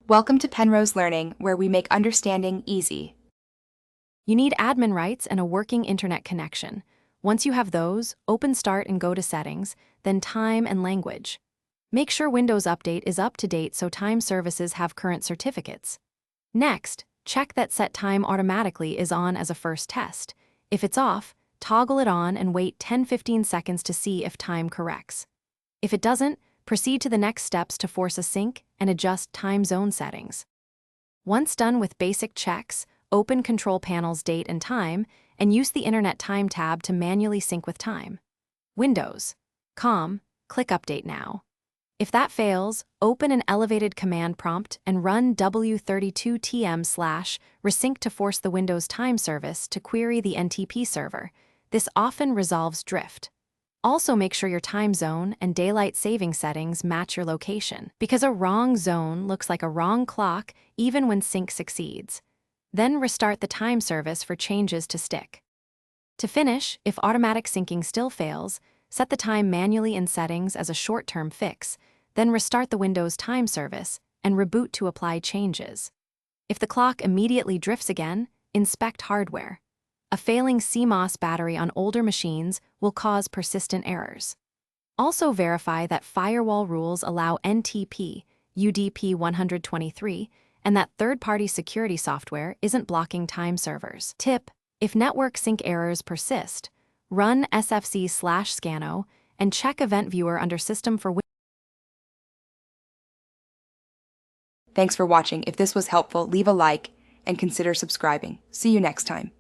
Welcome to Penrose Learning, where we make understanding easy. You need admin rights and a working internet connection. Once you have those, open Start and go to Settings, then Time and Language. Make sure Windows Update is up to date so time services have current certificates. Next, check that Set Time Automatically is on as a first test. If it's off, toggle it on and wait 10-15 seconds to see if time corrects. If it doesn't, proceed to the next steps to force a sync and adjust time zone settings. Once done with basic checks, open Control Panel's Date and Time and use the Internet Time tab to manually sync with time. Windows. COM, click Update Now. If that fails, open an elevated command prompt and run w32tm/resync to force the Windows Time service to query the NTP server. This often resolves drift. Also make sure your time zone and daylight saving settings match your location, because a wrong zone looks like a wrong clock even when sync succeeds. Then restart the time service for changes to stick. To finish, if automatic syncing still fails, set the time manually in settings as a short-term fix, then restart the Windows Time service and reboot to apply changes. If the clock immediately drifts again, inspect hardware. A failing CMOS battery on older machines will cause persistent errors. Also verify that firewall rules allow NTP, UDP 123, and that third-party security software isn't blocking time servers. Tip: if network sync errors persist, run sfc/scano and check Event Viewer under System for Thanks for watching. If this was helpful, leave a like and consider subscribing. See you next time.